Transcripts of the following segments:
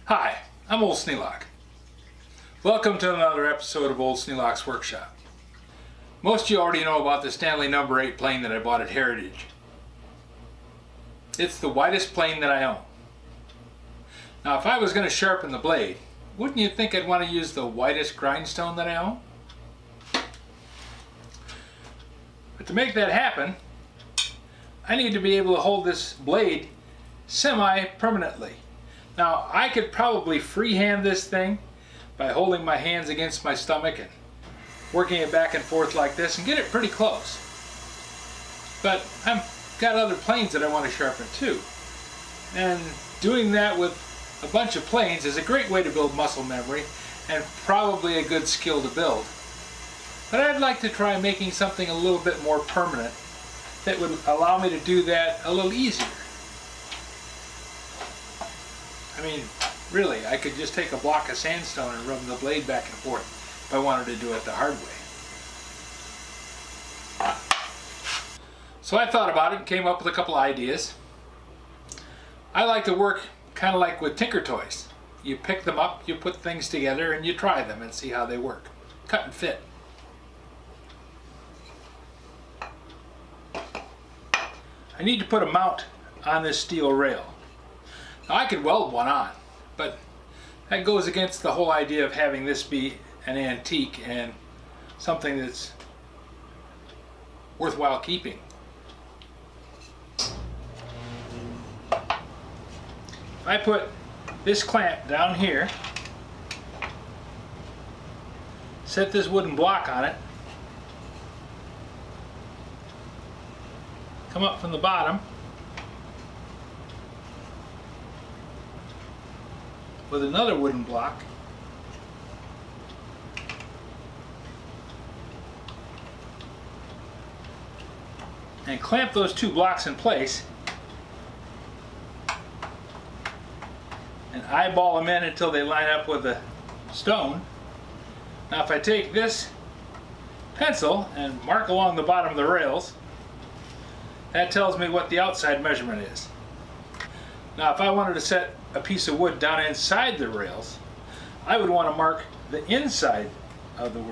Hi, I'm Old Sneelock. Welcome to another episode of Old Sneelock's Workshop. Most of you already know about the Stanley No. 8 plane that I bought at Heritage. It's the widest plane that I own. Now if I was going to sharpen the blade, wouldn't you think I'd want to use the widest grindstone that I own? But to make that happen, I need to be able to hold this blade semi-permanently. Now I could probably freehand this thing by holding my hands against my stomach and working it back and forth like this and get it pretty close. But I've got other planes that I want to sharpen too. And doing that with a bunch of planes is a great way to build muscle memory and probably a good skill to build. But I'd like to try making something a little bit more permanent that would allow me to do that a little easier. I mean, really, I could just take a block of sandstone and rub the blade back and forth if I wanted to do it the hard way. So I thought about it and came up with a couple ideas. I like to work kind of like with Tinker Toys. You pick them up, you put things together, and you try them and see how they work. Cut and fit. I need to put a mount on this steel rail. Now I could weld one on, but that goes against the whole idea of having this be an antique and something that's worthwhile keeping. If I put this clamp down here, set this wooden block on it, come up from the bottom with another wooden block, and clamp those two blocks in place and eyeball them in until they line up with the stone. Now if I take this pencil and mark along the bottom of the rails, that tells me what the outside measurement is. Now if I wanted to set a piece of wood down inside the rails, I would want to mark the inside of the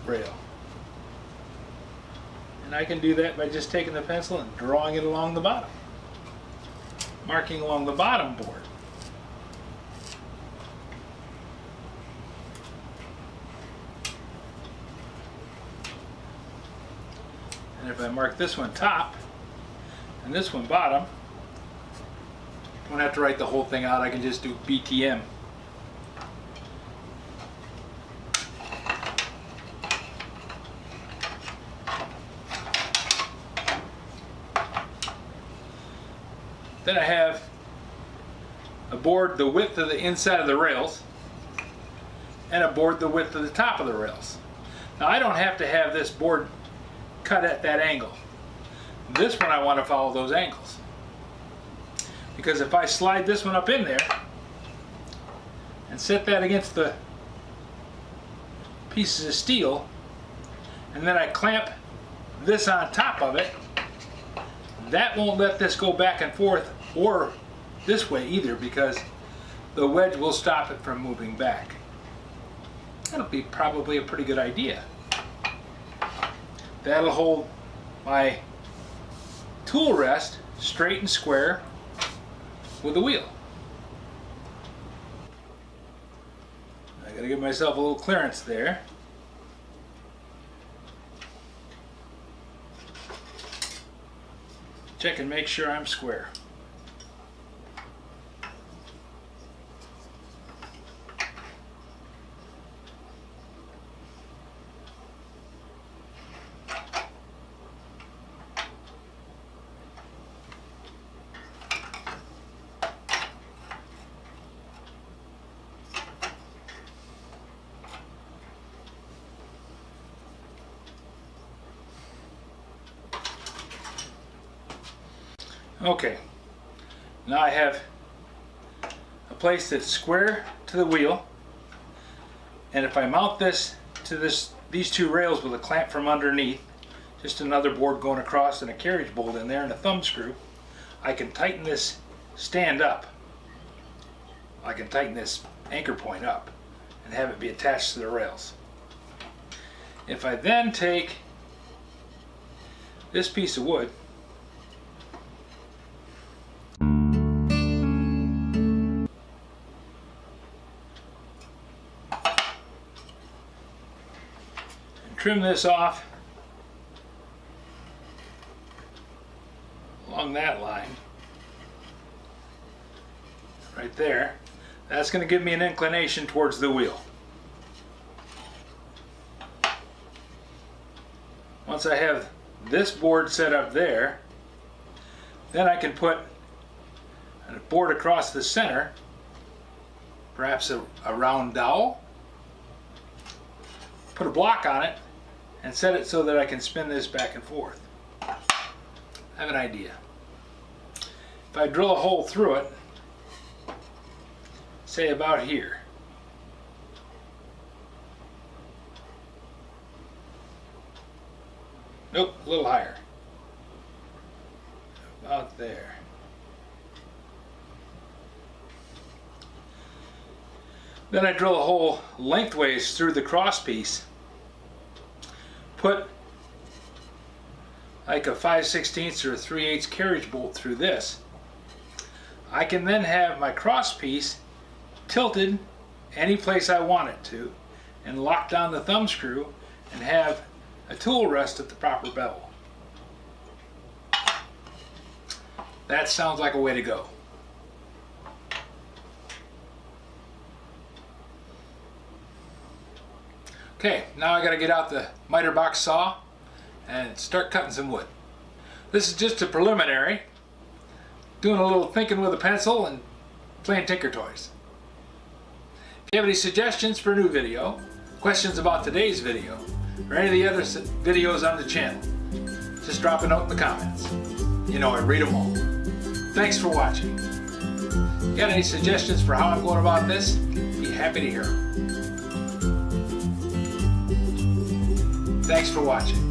rail. And I can do that by just taking the pencil and drawing it along the bottom. Marking along the bottom board. And if I mark this one top and this one bottom, I don't have to write the whole thing out, I can just do BTM. Then I have a board the width of the inside of the rails and a board the width of the top of the rails. Now I don't have to have this board cut at that angle. This one I want to follow those angles. Because if I slide this one up in there and set that against the pieces of steel, and then I clamp this on top of it, that won't let this go back and forth or this way either, because the wedge will stop it from moving back. That'll be probably a pretty good idea. That'll hold my tool rest straight and square with the wheel. I gotta give myself a little clearance there. Check and make sure I'm square. Okay, now I have a place that's square to the wheel, and if I mount this to these two rails with a clamp from underneath, just another board going across and a carriage bolt in there and a thumb screw, I can tighten this stand up I can tighten this anchor point up and have it be attached to the rails. If I then take this piece of wood and trim this off along that line right there, that's going to give me an inclination towards the wheel. Once I have this board set up there, then I can put a board across the center, perhaps a round dowel, put a block on it, and set it so that I can spin this back and forth. I have an idea. If I drill a hole through it, say about here, nope, a little higher, about there. Then I drill a hole lengthways through the cross piece, put like a 5/16 or a 3/8 carriage bolt through this. I can then have my cross piece tilted any place I want it to and lock down the thumb screw and have a tool rest at the proper bevel. That sounds like a way to go. Okay, now I got to get out the miter box saw and start cutting some wood. This is just a preliminary, doing a little thinking with a pencil and playing Tinker Toys. If you have any suggestions for a new video, questions about today's video, or any of the other videos on the channel, just drop a note in the comments. You know I read them all. Thanks for watching. If you got any suggestions for how I'm going about this, be happy to hear them. Thanks for watching.